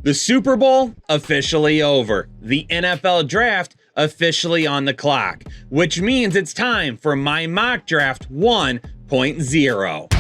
The Super Bowl officially over. The NFL draft officially on the clock, which means it's time for my mock draft 1.0.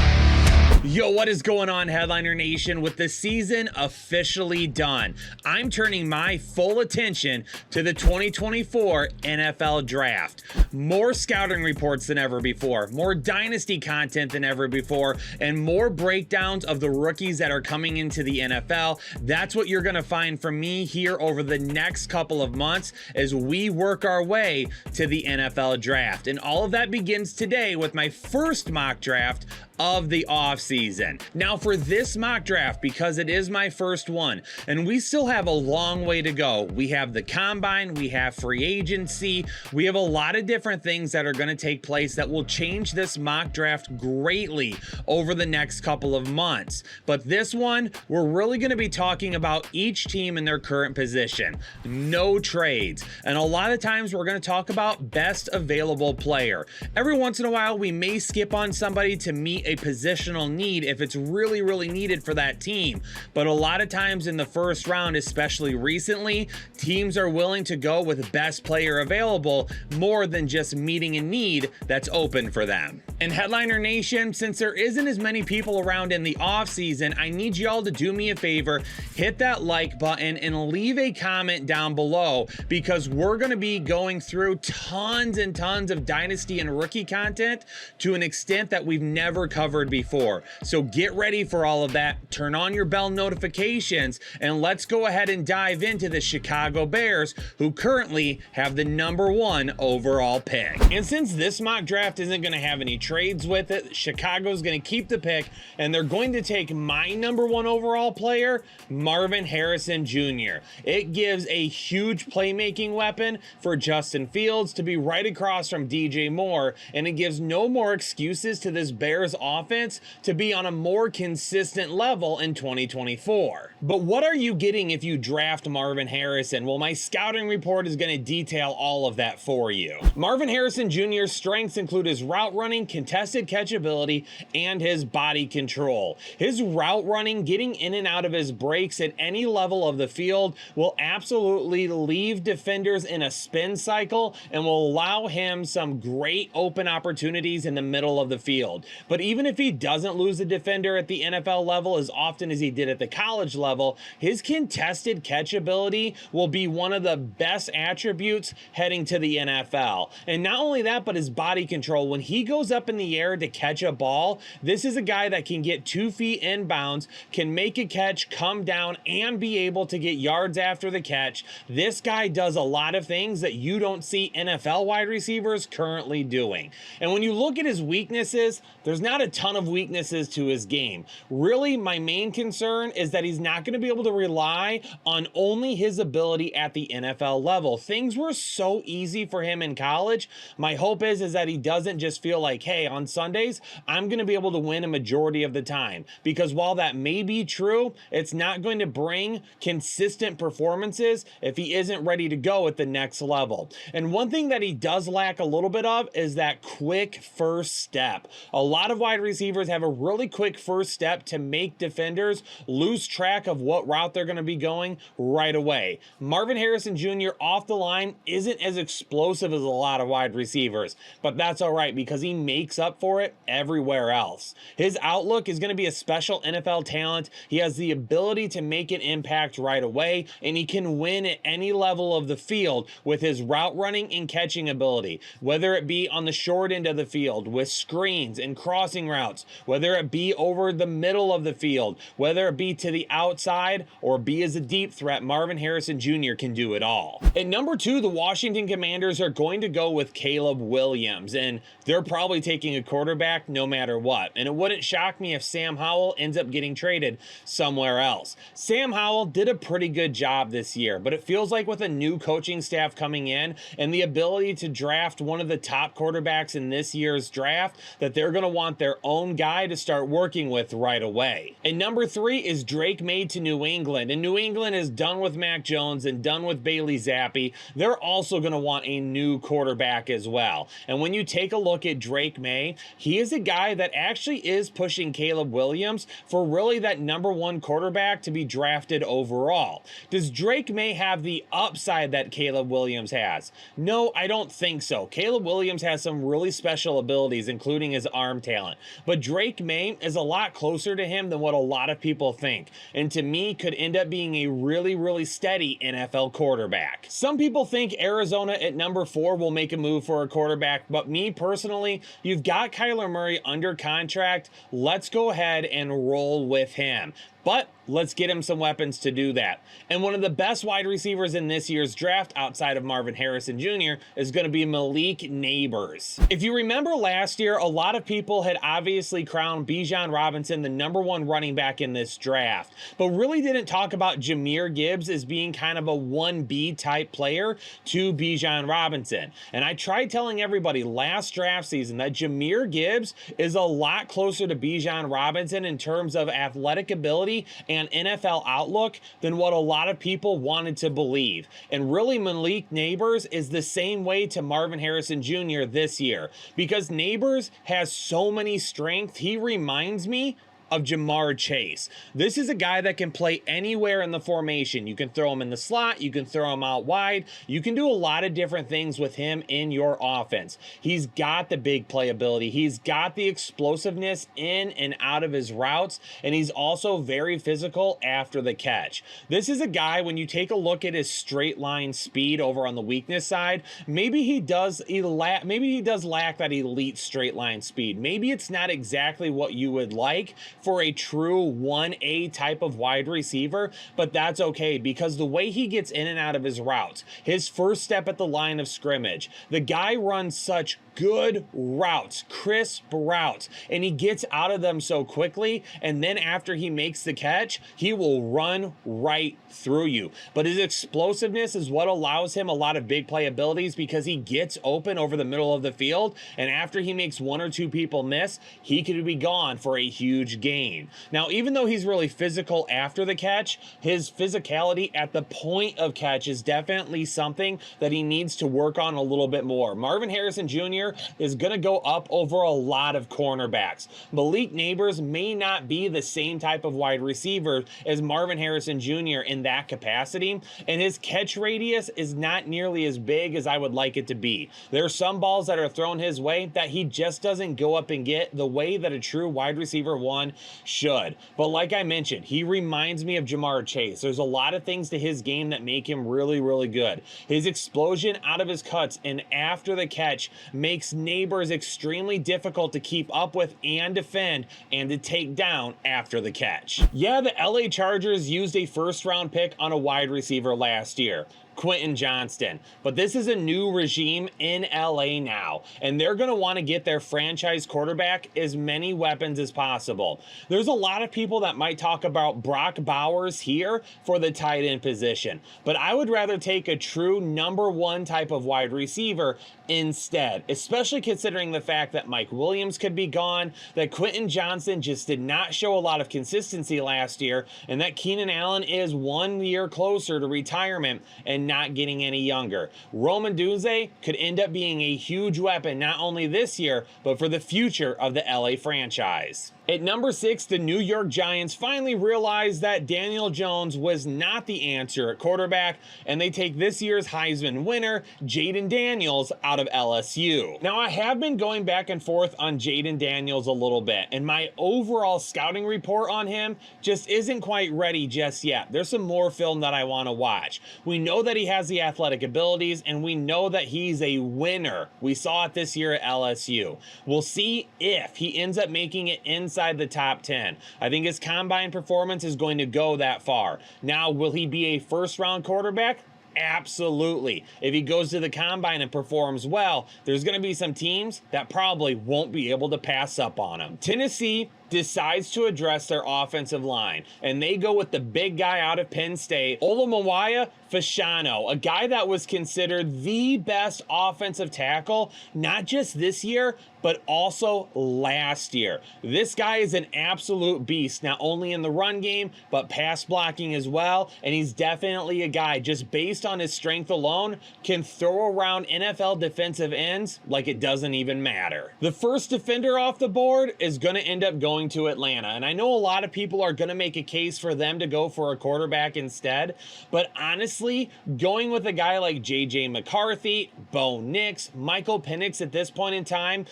Yo, what is going on, Headliner Nation? With the season officially done, I'm turning my full attention to the 2024 NFL Draft. More scouting reports than ever before, more dynasty content than ever before, and more breakdowns of the rookies that are coming into the NFL. That's what you're going to find from me here over the next couple of months as we work our way to the NFL Draft. And all of that begins today with my first mock draft of the offseason. Now for this mock draft, because it is my first one, and we still have a long way to go. We have the combine, we have free agency, we have a lot of different things that are going to take place that will change this mock draft greatly over the next couple of months. But this one, we're really going to be talking about each team in their current position. No trades. And a lot of times we're going to talk about best available player. Every once in a while, we may skip on somebody to meet a positional need if it's really needed for that team. But a lot of times in the first round, especially recently, teams are willing to go with best player available more than just meeting a need that's open for them. And Headliner Nation, since there isn't as many people around in the off season, I need y'all to do me a favor, hit that like button and leave a comment down below, because we're going to be going through tons and tons of dynasty and rookie content to an extent that we've never covered before. So get ready for all of that. Turn on your bell notifications and let's go ahead and dive into the Chicago Bears, who currently have the #1 overall pick. And since this mock draft isn't going to have any trades with it, Chicago's going to keep the pick and they're going to take my #1 overall player, Marvin Harrison Jr. It gives a huge playmaking weapon for Justin Fields to be right across from DJ Moore, and it gives no more excuses to this Bears offense to be on a more consistent level in 2024. But what are you getting if you draft Marvin Harrison? Well, my scouting report is going to detail all of that for you. Marvin Harrison Jr.'s strengths include his route running, contested catch ability, and his body control. His route running, getting in and out of his breaks at any level of the field, will absolutely leave defenders in a spin cycle and will allow him some great open opportunities in the middle of the field. But even if he doesn't lose a defender at the NFL level as often as he did at the college level, his contested catch ability will be one of the best attributes heading to the NFL. And not only that, but his body control. When he goes up in the air to catch a ball, this is a guy that can get 2 feet inbounds, can make a catch, come down, and be able to get yards after the catch. This guy does a lot of things that you don't see NFL wide receivers currently doing. And when you look at his weaknesses, there's not a ton of weaknesses to his game. Really, my main concern is that he's not going to be able to rely on only his ability at the NFL level. Things were so easy for him in college. My hope is that he doesn't just feel like, hey, on Sundays, I'm going to be able to win a majority of the time. Because while that may be true, it's not going to bring consistent performances if he isn't ready to go at the next level. And one thing that he does lack a little bit of is that quick first step. A lot of wide receivers have a really quick first step to make defenders lose track of what route they're going to be going right away. Marvin Harrison Jr. off the line isn't as explosive as a lot of wide receivers, but that's all right because he makes up for it everywhere else. His outlook is going to be a special NFL talent. He has the ability to make an impact right away, and he can win at any level of the field with his route running and catching ability, whether it be on the short end of the field with screens and crossing routes, whether it be over the middle of the field, whether it be to the outside or be as a deep threat. Marvin Harrison Jr. can do it all. At #2, the Washington Commanders are going to go with Caleb Williams, and they're probably taking a quarterback no matter what. And it wouldn't shock me if Sam Howell ends up getting traded somewhere else. Sam Howell did a pretty good job this year, but it feels like with a new coaching staff coming in and the ability to draft one of the top quarterbacks in this year's draft, that they're going to want their own guy to start working with right away. And #3 is Drake May to New England, and New England is done with Mac Jones and done with Bailey Zappi. They're also going to want a new quarterback as well. And when you take a look at Drake May, May, he is a guy that actually is pushing Caleb Williams for really that #1 quarterback to be drafted overall. Does Drake May have the upside that Caleb Williams has? No, I don't think so. Caleb Williams has some really special abilities, including his arm talent, but Drake May is a lot closer to him than what a lot of people think, and to me could end up being a really steady NFL quarterback. Some people think Arizona at #4 will make a move for a quarterback, but me personally, you've got Kyler Murray under contract. Let's go ahead and roll with him. But let's get him some weapons to do that. And one of the best wide receivers in this year's draft outside of Marvin Harrison Jr. is going to be Malik Nabers. If you remember last year, a lot of people had obviously crowned Bijan Robinson the #1 running back in this draft, but really didn't talk about Jahmyr Gibbs as being kind of a 1B type player to Bijan Robinson. And I tried telling everybody last draft season that Jahmyr Gibbs is a lot closer to Bijan Robinson in terms of athletic ability and NFL outlook than what a lot of people wanted to believe. And really, Malik Nabers is the same way to Marvin Harrison Jr. this year, because Nabers has so many strengths. He reminds me of Jamar Chase. This is a guy that can play anywhere in the formation. You can throw him in the slot, you can throw him out wide, you can do a lot of different things with him in your offense. He's got the big playability, he's got the explosiveness in and out of his routes, and he's also very physical after the catch. This is a guy, when you take a look at his straight line speed over on the weakness side, maybe he does lack that elite straight line speed. Maybe it's not exactly what you would like for a true 1A type of wide receiver, but that's okay, because the way he gets in and out of his routes, his first step at the line of scrimmage, the guy runs such good routes, crisp routes, and he gets out of them so quickly, and then after he makes the catch, he will run right through you. But his explosiveness is what allows him a lot of big play abilities, because he gets open over the middle of the field, and after he makes 1 or 2 people miss, he could be gone for a huge gain. Now, even though he's really physical after the catch, his physicality at the point of catch is definitely something that he needs to work on a little bit more. Marvin Harrison Jr. is going to go up over a lot of cornerbacks. Malik Nabers may not be the same type of wide receiver as Marvin Harrison Jr. in that capacity, and his catch radius is not nearly as big as I would like it to be. There are some balls that are thrown his way that he just doesn't go up and get the way that a true wide receiver one should. But like I mentioned, he reminds me of Jamar Chase. There's a lot of things to his game that make him really good. His explosion out of his cuts and after the catch makes Nabers extremely difficult to keep up with and defend and to take down after the catch. Yeah, the LA Chargers used a first-round pick on a wide receiver last year, Quentin Johnston, but this is a new regime in LA now, and they're going to want to get their franchise quarterback as many weapons as possible. There's a lot of people that might talk about Brock Bowers here for the tight end position, but I would rather take a true #1 type of wide receiver instead, especially considering the fact that Mike Williams could be gone, that Quentin Johnston just did not show a lot of consistency last year, and that Keenan Allen is 1 year closer to retirement and not getting any younger. Roman Dunze could end up being a huge weapon not only this year, but for the future of the LA franchise. At #6, the New York Giants finally realized that Daniel Jones was not the answer at quarterback, and they take this year's Heisman winner, Jaden Daniels, out of LSU. Now, I have been going back and forth on Jaden Daniels a little bit, and my overall scouting report on him just isn't quite ready just yet. There's some more film that I want to watch. We know that he has the athletic abilities, and we know that he's a winner. We saw it this year at LSU. We'll see if he ends up making it inside the top 10. I think his combine performance is going to go that far. Now, will he be a first-round quarterback? Absolutely. If he goes to the combine and performs well, there's going to be some teams that probably won't be able to pass up on him. Tennessee decides to address their offensive line, and they go with the big guy out of Penn State, Olumawaya Fashanu, a guy that was considered the best offensive tackle, not just this year, but also last year. This guy is an absolute beast, not only in the run game, but pass blocking as well, and he's definitely a guy, just based on his strength alone, can throw around NFL defensive ends like it doesn't even matter. The first defender off the board is going to end up going to Atlanta, and I know a lot of people are going to make a case for them to go for a quarterback instead, but honestly, going with a guy like J.J. McCarthy, Bo Nix, Michael Penix at this point in time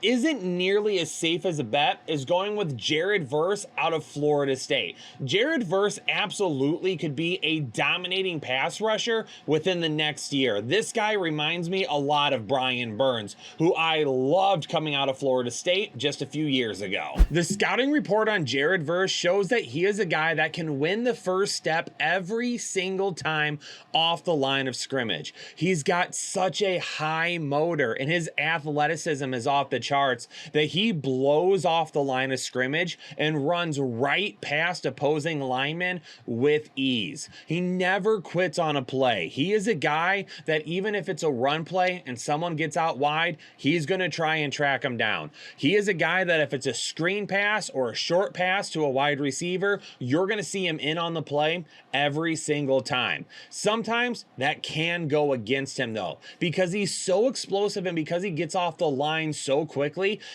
isn't nearly as safe as a bet as going with Jared Verse out of Florida State. Jared Verse absolutely could be a dominating pass rusher within the next year. This guy reminds me a lot of Brian Burns, who I loved coming out of Florida State just a few years ago. The scouting report on Jared Verse shows that he is a guy that can win the first step every single time off the line of scrimmage. He's got such a high motor, and his athleticism is off the charts that he blows off the line of scrimmage and runs right past opposing linemen with ease. He never quits on a play. He is a guy that even if it's a run play and someone gets out wide, he's going to try and track him down. He is a guy that if it's a screen pass or a short pass to a wide receiver, you're going to see him in on the play every single time. Sometimes that can go against him though, because he's so explosive and because he gets off the line so quickly,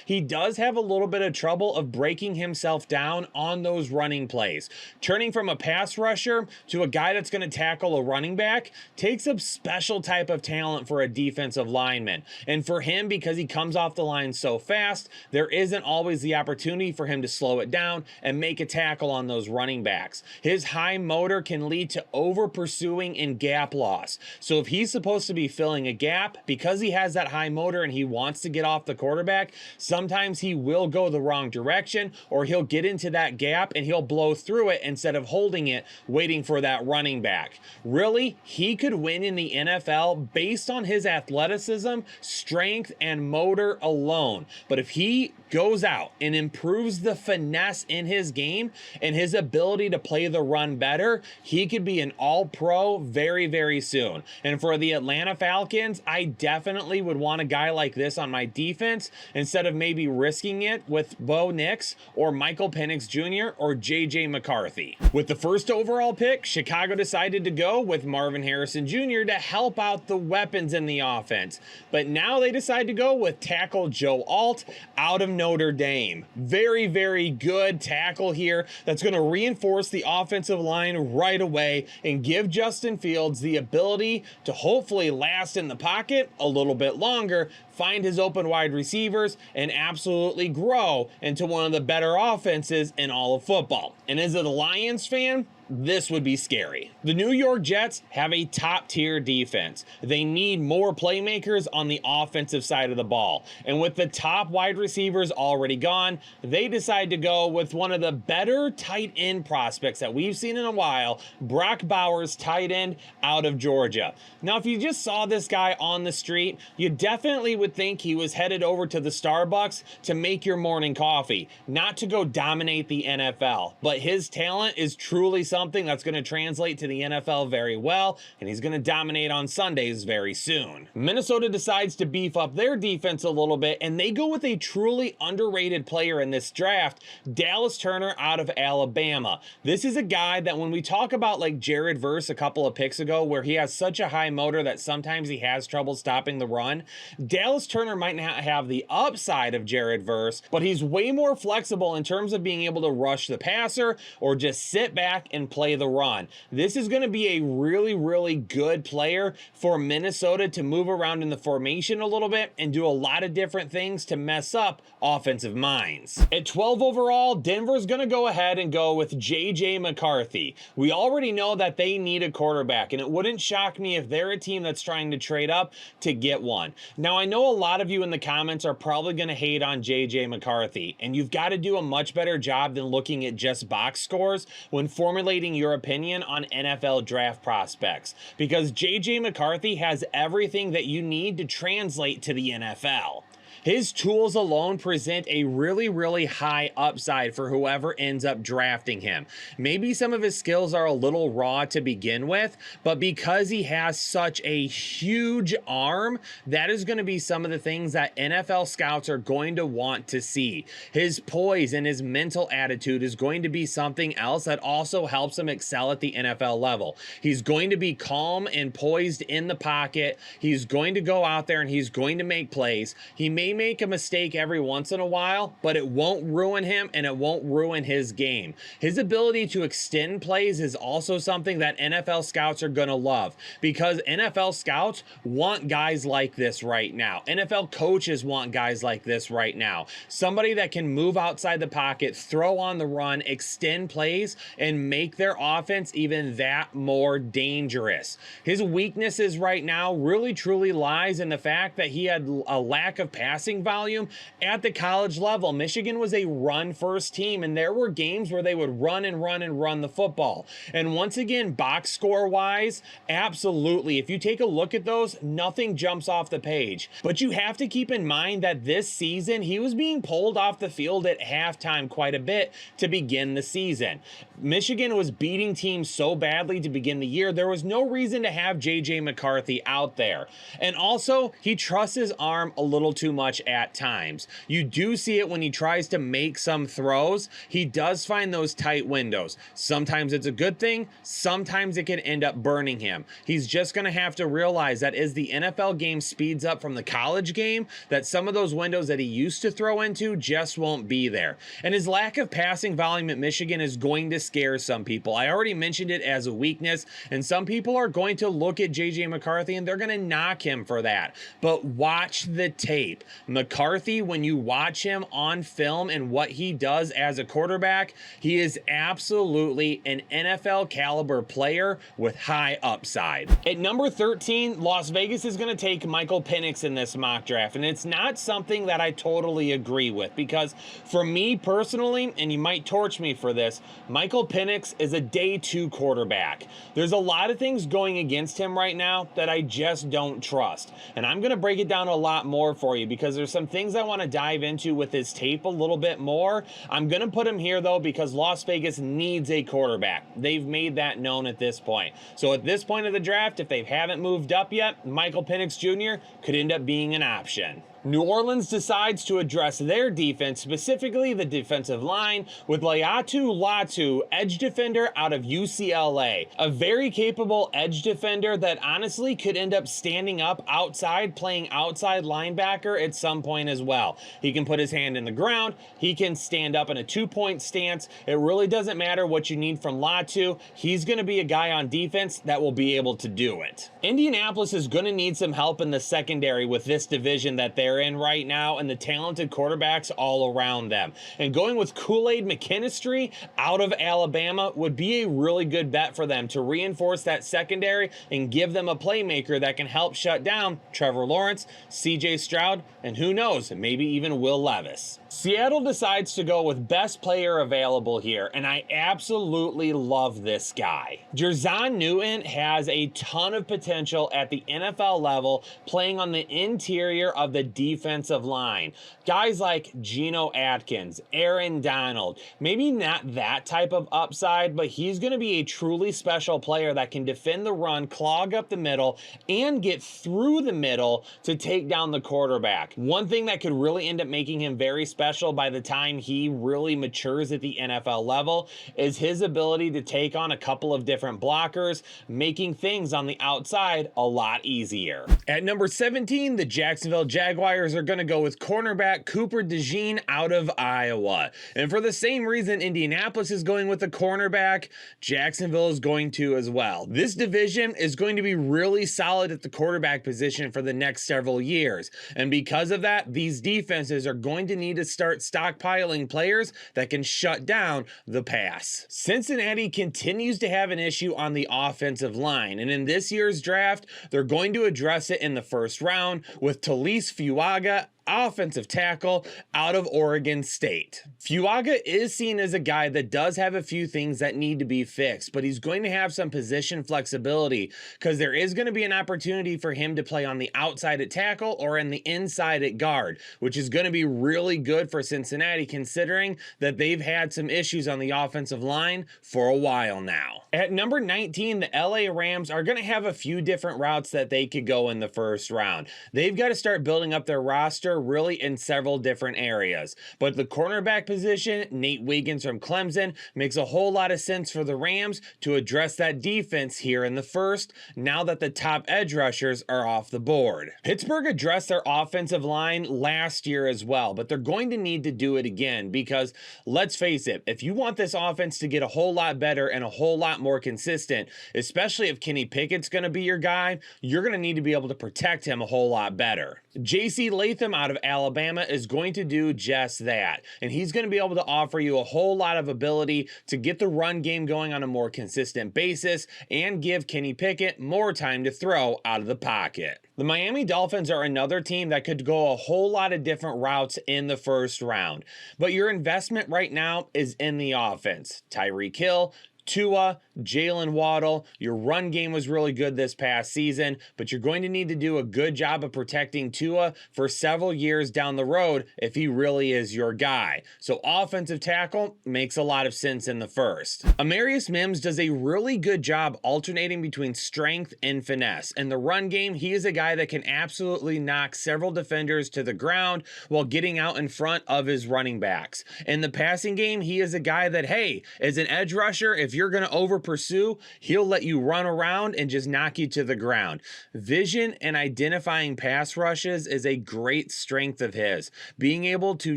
he does have a little bit of trouble of breaking himself down on those running plays. Turning from a pass rusher to a guy that's going to tackle a running back takes a special type of talent for a defensive lineman. And for him, because he comes off the line so fast, there isn't always the opportunity for him to slow it down and make a tackle on those running backs. His high motor can lead to over pursuing and gap loss. So if he's supposed to be filling a gap, because he has that high motor and he wants to get off the quarterback, sometimes he will go the wrong direction, or he'll get into that gap and he'll blow through it instead of holding it, waiting for that running back. Really, he could win in the NFL based on his athleticism, strength, and motor alone. But if he goes out and improves the finesse in his game and his ability to play the run better, he could be an all-pro very, very soon. And for the Atlanta Falcons, I definitely would want a guy like this on my defense instead of maybe risking it with Bo Nix or Michael Penix Jr. or J.J. McCarthy. With the first overall pick, Chicago decided to go with Marvin Harrison Jr. to help out the weapons in the offense. But now they decide to go with tackle Joe Alt out of Notre Dame. Very, very good tackle here that's going to reinforce the offensive line right away and give Justin Fields the ability to hopefully last in the pocket a little bit longer, find his open wide receivers, and absolutely grow into one of the better offenses in all of football. And as a Lions fan, this would be scary. The New York Jets have a top-tier defense. They need more playmakers on the offensive side of the ball. And with the top wide receivers already gone, they decide to go with one of the better tight end prospects that we've seen in a while, Brock Bowers, tight end out of Georgia. Now, if you just saw this guy on the street, you definitely would think he was headed over to the Starbucks to make your morning coffee, not to go dominate the NFL. But his talent is truly something that's going to translate to the NFL very well, and he's going to dominate on Sundays very soon. Minnesota decides to beef up their defense a little bit, and they go with a truly underrated player in this draft, Dallas Turner out of Alabama. This is a guy that when we talk about like Jared Verse a couple of picks ago, where he has such a high motor that sometimes he has trouble stopping the run, Dallas Turner might not have the upside of Jared Verse, but he's way more flexible in terms of being able to rush the passer or just sit back and play the run. This is going to be a really, really good player for Minnesota to move around in the formation a little bit and do a lot of different things to mess up offensive minds. At 12 overall, Denver's going to go ahead and go with J.J. McCarthy. We already know that they need a quarterback, and it wouldn't shock me if they're a team that's trying to trade up to get one. Now, I know a lot of you in the comments are probably going to hate on J.J. McCarthy, and you've got to do a much better job than looking at just box scores when formulating your opinion on NFL draft prospects, because J.J. McCarthy has everything that you need to translate to the NFL. His tools alone present a really high upside for whoever ends up drafting him. Maybe some of his skills are a little raw to begin with, but because he has such a huge arm, that is going to be some of the things that NFL scouts are going to want to see. His poise and his mental attitude is going to be something else that also helps him excel at the NFL level. He's going to be calm and poised in the pocket. He's going to go out there and he's going to make plays. He may make a mistake every once in a while, but it won't ruin him and it won't ruin his game. His ability to extend plays is also something that NFL scouts are going to love, because NFL scouts want guys like this right now. NFL coaches want guys like this right now. Somebody that can move outside the pocket, throw on the run, extend plays, and make their offense even that more dangerous. His weaknesses right now really truly lies in the fact that he had a lack of passing volume at the college level. Michigan was a run-first team, and there were games where they would run the football. And once again, box score-wise, absolutely. If you take a look at those, nothing jumps off the page. But you have to keep in mind that this season, he was being pulled off the field at halftime quite a bit to begin the season. Michigan was beating teams so badly to begin the year, there was no reason to have J.J. McCarthy out there. And also, he trusts his arm a little too much at times. You do see it when he tries to make some throws. He does find those tight windows. Sometimes it's a good thing, sometimes it can end up burning him. He's just going to have to realize that as the NFL game speeds up from the college game, that some of those windows that he used to throw into just won't be there. And his lack of passing volume at Michigan is going to scare some people. I already mentioned it as a weakness, and some people are going to look at J.J. McCarthy and they're going to knock him for that. But watch the tape. McCarthy, when you watch him on film and what he does as a quarterback, he is absolutely an NFL caliber player with high upside. At number 13, Las Vegas is going to take Michael Penix in this mock draft, and it's not something that I totally agree with, because for me personally, and you might torch me for this, Michael Penix is a day 2 quarterback. There's a lot of things going against him right now that I just don't trust, and I'm going to break it down a lot more for you because there's some things I want to dive into with his tape a little bit more. I'm going to put him here though because Las Vegas needs a quarterback. They've made that known at this point. So at this point of the draft, if they haven't moved up yet, Michael Penix Jr. could end up being an option. New Orleans decides to address their defense, specifically the defensive line, with Laiatu Latu, edge defender out of UCLA. A very capable edge defender that honestly could end up standing up outside, playing outside linebacker at some point as well. He can put his hand in the ground. He can stand up in a 2-point stance. It really doesn't matter what you need from Latu. He's going to be a guy on defense that will be able to do it. Indianapolis is going to need some help in the secondary with this division that they're in right now and the talented quarterbacks all around them. And going with Kool-Aid McKinstry out of Alabama would be a really good bet for them to reinforce that secondary and give them a playmaker that can help shut down Trevor Lawrence, CJ Stroud, and who knows, maybe even Will Levis. Seattle decides to go with best player available here, and I absolutely love this guy. Jerzon Newton has a ton of potential at the NFL level, playing on the interior of the defensive line. Guys like Geno Atkins, Aaron Donald, maybe not that type of upside, but he's going to be a truly special player that can defend the run, clog up the middle, and get through the middle to take down the quarterback. One thing that could really end up making him very special by the time he really matures at the NFL level is his ability to take on a couple of different blockers, making things on the outside a lot easier. At number 17, the Jacksonville Jaguars are going to go with cornerback Cooper DeJean out of Iowa. And for the same reason Indianapolis is going with a cornerback, Jacksonville is going to as well. This division is going to be really solid at the quarterback position for the next several years. And because of that, these defenses are going to need to start stockpiling players that can shut down the pass. Cincinnati continues to have an issue on the offensive line, and in this year's draft, they're going to address it in the first round with Talise Fuaga offensive tackle out of Oregon State. Fuaga is seen as a guy that does have a few things that need to be fixed, but he's going to have some position flexibility because there is going to be an opportunity for him to play on the outside at tackle or in the inside at guard, which is going to be really good for Cincinnati considering that they've had some issues on the offensive line for a while now. At number 19, the LA Rams are going to have a few different routes that they could go in the first round. They've got to start building up their roster really in several different areas. But the cornerback position, Nate Wiggins from Clemson, makes a whole lot of sense for the Rams to address that defense here in the first, now that the top edge rushers are off the board. Pittsburgh addressed their offensive line last year as well, but they're going to need to do it again because, let's face it, if you want this offense to get a whole lot better and a whole lot more consistent, especially if Kenny Pickett's going to be your guy, you're going to need to be able to protect him a whole lot better. J.C. Latham out of Alabama is going to do just that, and he's going to be able to offer you a whole lot of ability to get the run game going on a more consistent basis and give Kenny Pickett more time to throw out of the pocket. The Miami Dolphins are another team that could go a whole lot of different routes in the first round, but your investment right now is in the offense. Tyreek Hill, Tua, Jalen Waddle. Your run game was really good this past season, but you're going to need to do a good job of protecting Tua for several years down the road if he really is your guy. So offensive tackle makes a lot of sense in the first. Amarius Mims does a really good job alternating between strength and finesse. In the run game, he is a guy that can absolutely knock several defenders to the ground while getting out in front of his running backs. In the passing game, he is a guy that, hey, as an edge rusher, if you're going to over pursue, he'll let you run around and just knock you to the ground. Vision and identifying pass rushes is a great strength of his. Being able to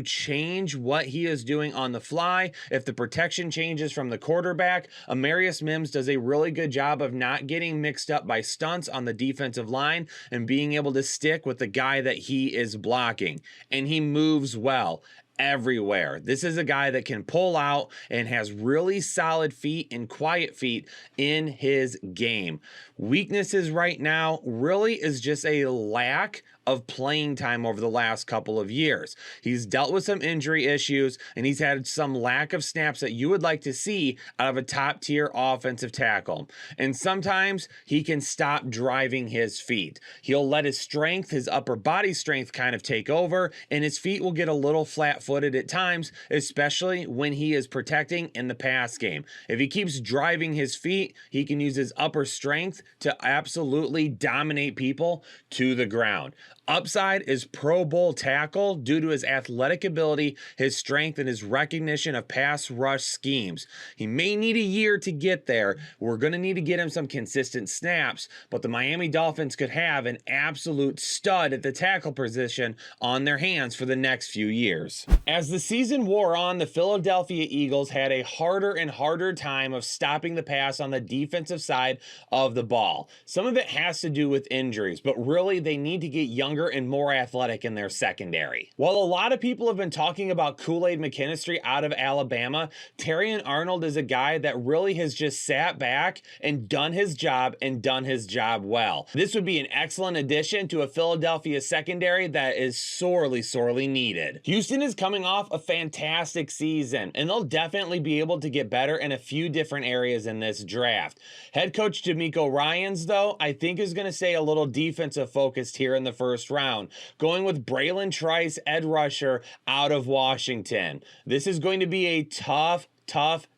change what he is doing on the fly, if the protection changes from the quarterback, Amarius Mims does a really good job of not getting mixed up by stunts on the defensive line and being able to stick with the guy that he is blocking. And he moves well everywhere. This is a guy that can pull out and has really solid feet and quiet feet in his game. Weaknesses right now really is just a lack of playing time over the last couple of years. He's dealt with some injury issues and he's had some lack of snaps that you would like to see out of a top tier offensive tackle. And sometimes he can stop driving his feet. He'll let his strength, his upper body strength kind of take over, and his feet will get a little flat-footed at times, especially when he is protecting in the pass game. If he keeps driving his feet, he can use his upper strength to absolutely dominate people to the ground. Upside is Pro Bowl tackle due to his athletic ability, his strength, and his recognition of pass rush schemes. He may need a year to get there. We're going to need to get him some consistent snaps, but the Miami Dolphins could have an absolute stud at the tackle position on their hands for the next few years. As the season wore on, the Philadelphia Eagles had a harder and harder time of stopping the pass on the defensive side of the ball. Some of it has to do with injuries, but really they need to get younger and more athletic in their secondary. While a lot of people have been talking about Kool-Aid McKinstry out of Alabama, Terrion Arnold is a guy that really has just sat back and done his job well. This would be an excellent addition to a Philadelphia secondary that is sorely needed. Houston is coming off a fantastic season, and they'll definitely be able to get better in a few different areas in this draft. Head coach D'Amico Ryans, though, I think is going to stay a little defensive focused here in the first round, going with Braylon Trice, edge rusher out of Washington. This is going to be a tough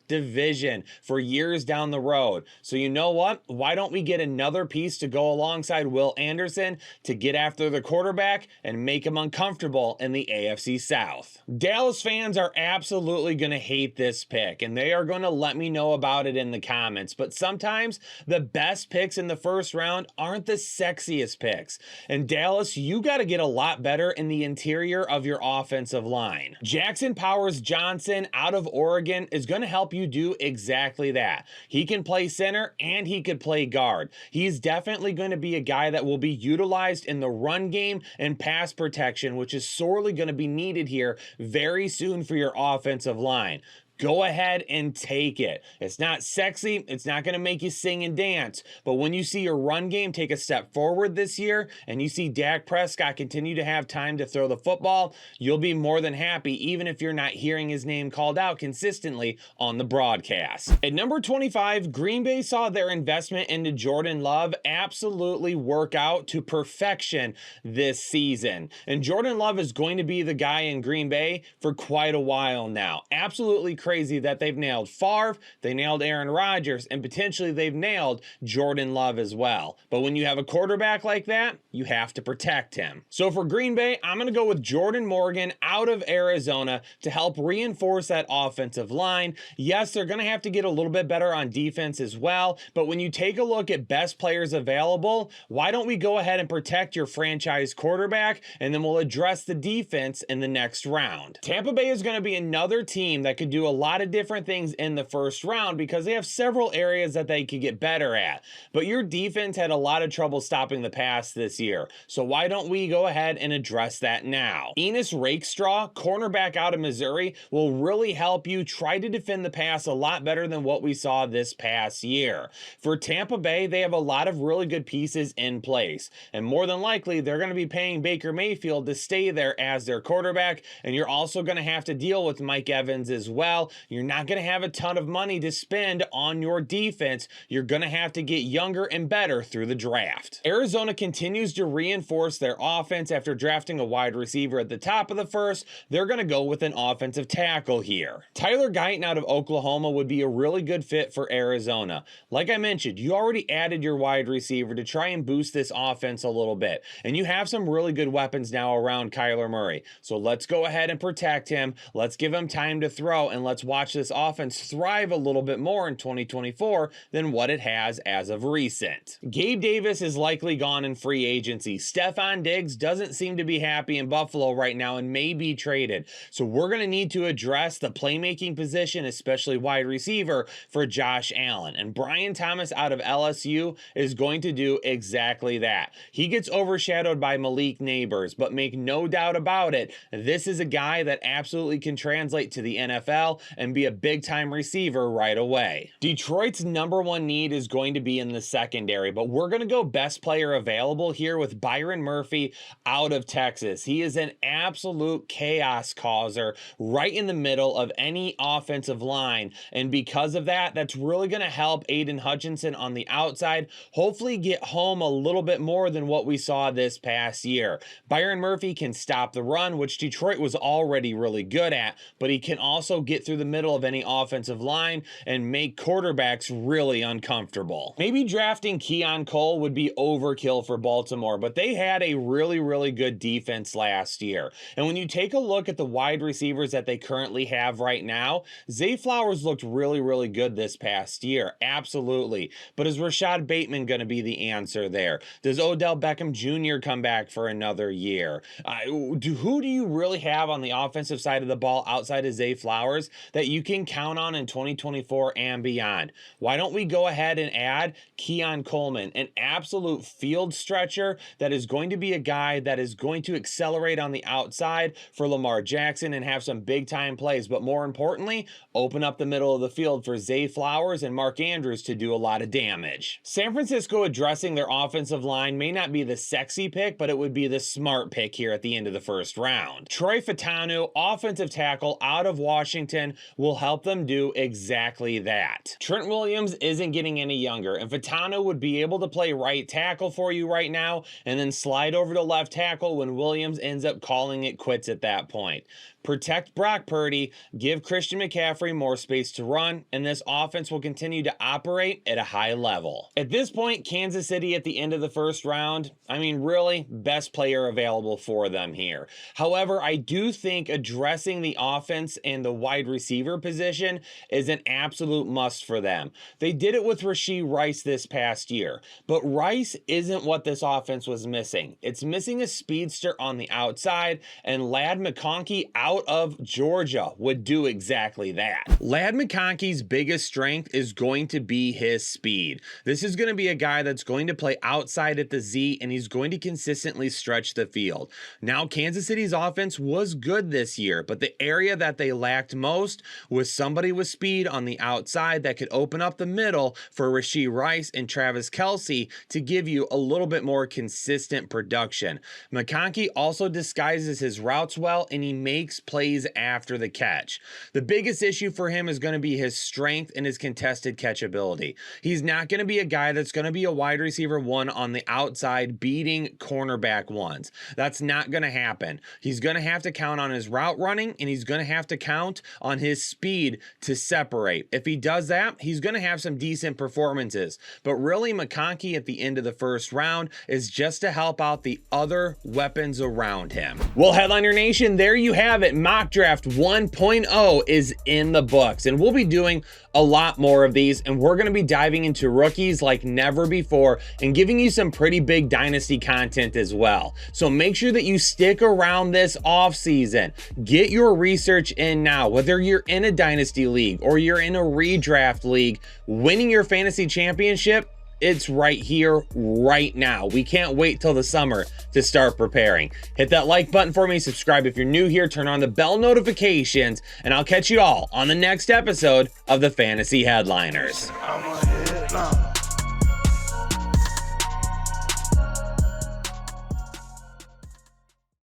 division for years down the road. So you know what? Why don't we get another piece to go alongside Will Anderson to get after the quarterback and make him uncomfortable in the AFC South? Dallas fans are absolutely going to hate this pick, and they are going to let me know about it in the comments. But sometimes the best picks in the first round aren't the sexiest picks. And Dallas, you got to get a lot better in the interior of your offensive line. Jackson Powers Johnson out of Oregon is going to help you do exactly that. He can play center and he could play guard. He's definitely going to be a guy that will be utilized in the run game and pass protection, which is sorely going to be needed here very soon for your offensive line. go ahead and take it. It's not sexy, it's not going to make you sing and dance, but when you see your run game take a step forward this year and you see Dak Prescott continue to have time to throw the football, you'll be more than happy, even if you're not hearing his name called out consistently on the broadcast. At number 25, Green Bay saw their investment into Jordan Love absolutely work out to perfection this season. And Jordan Love is going to be the guy in Green Bay for quite a while now. Absolutely crazy that they've nailed Favre, they nailed Aaron Rodgers, and potentially they've nailed Jordan Love as well. But when you have a quarterback like that, you have to protect him. So for Green Bay, I'm going to go with Jordan Morgan out of Arizona to help reinforce that offensive line. Yes, they're going to have to get a little bit better on defense as well, but when you take a look at best players available, why don't we go ahead and protect your franchise quarterback, and then we'll address the defense in the next round. Tampa Bay is going to be another team that could do a lot of different things in the first round because they have several areas that they could get better at, but your defense had a lot of trouble stopping the pass this year, so why don't we go ahead and address that now? Enos Rakestraw, cornerback out of Missouri, will really help you try to defend the pass a lot better than what we saw this past year. For Tampa Bay, they have a lot of really good pieces in place, and more than likely they're going to be paying Baker Mayfield to stay there as their quarterback, and you're also going to have to deal with Mike Evans as well. You're not going to have a ton of money to spend on your defense. You're going to have to get younger and better through the draft. Arizona continues to reinforce their offense after drafting a wide receiver at the top of the first. They're going to go with an offensive tackle here. Tyler Guyton out of Oklahoma would be a really good fit for Arizona. Like I mentioned, you already added your wide receiver to try and boost this offense a little bit, and you have some really good weapons now around Kyler Murray. So let's go ahead and protect him. Let's give him time to throw, and let's watch this offense thrive a little bit more in 2024 than what it has as of recent. Gabe Davis is likely gone in free agency. Stephon Diggs doesn't seem to be happy in Buffalo right now and may be traded. So we're going to need to address the playmaking position, especially wide receiver, for Josh Allen. And Brian Thomas out of LSU is going to do exactly that. He gets overshadowed by Malik Nabers, but make no doubt about it, this is a guy that absolutely can translate to the NFL and be a big-time receiver right away. Detroit's number one need is going to be in the secondary, but we're going to go best player available here with Byron Murphy out of Texas. He is an absolute chaos causer right in the middle of any offensive line, and because of that, that's really going to help Aiden Hutchinson on the outside hopefully get home a little bit more than what we saw this past year. Byron Murphy can stop the run, which Detroit was already really good at, but he can also get through the middle of any offensive line and make quarterbacks really uncomfortable. Maybe drafting Keon Cole would be overkill for Baltimore, but they had a really good defense last year. And when you take a look at the wide receivers that they currently have right now, Zay Flowers looked really good this past year, absolutely. But is Rashad Bateman going to be the answer there? Does Odell Beckham Jr. come back for another year? Who do you really have on the offensive side of the ball outside of Zay Flowers that you can count on in 2024 and beyond? Why don't we go ahead and add Keon Coleman, an absolute field stretcher that is going to be a guy that is going to accelerate on the outside for Lamar Jackson and have some big time plays, but more importantly, open up the middle of the field for Zay Flowers and Mark Andrews to do a lot of damage. San Francisco addressing their offensive line may not be the sexy pick, but it would be the smart pick here at the end of the first round. Troy Fautanu, offensive tackle out of Washington, will help them do exactly that. Trent Williams isn't getting any younger, and Fautanu would be able to play right tackle for you right now and then slide over to left tackle when Williams ends up calling it quits at that point. Protect Brock Purdy, give Christian McCaffrey more space to run, and this offense will continue to operate at a high level. At this point, Kansas City at the end of the first round, I mean, really, best player available for them here. However, I do think addressing the offense and the wide receiver position is an absolute must for them. They did it with Rashee Rice this past year, but Rice isn't what this offense was missing. It's missing a speedster on the outside, and Lad McConkey out of Georgia would do exactly that. Lad McConkey's biggest strength is going to be his speed. This is going to be a guy that's going to play outside at the Z, and he's going to consistently stretch the field. Now, Kansas City's offense was good this year, but the area that they lacked most most, with somebody with speed on the outside that could open up the middle for Rashee Rice and Travis Kelce to give you a little bit more consistent production. McConkey also disguises his routes well, and he makes plays after the catch. The biggest issue for him is going to be his strength and his contested catchability. He's not going to be a guy that's going to be a wide receiver one on the outside beating cornerback ones. That's not going to happen. He's going to have to count on his route running, and he's going to have to count on his speed to separate. If he does that, he's going to have some decent performances. But really, McConkey at the end of the first round is just to help out the other weapons around him. Well, Headliner Nation, there you have it. Mock Draft 1.0 is in the books, and we'll be doing a lot more of these, and we're going to be diving into rookies like never before and giving you some pretty big dynasty content as well. So make sure that you stick around this off season. Get your research in now, whether you're in a dynasty league or you're in a redraft league. Winning your fantasy championship, it's right here, right now. We can't wait till the summer to start preparing. Hit that like button for me, subscribe if you're new here, turn on the bell notifications, and I'll catch you all on the next episode of the Fantasy Headliners.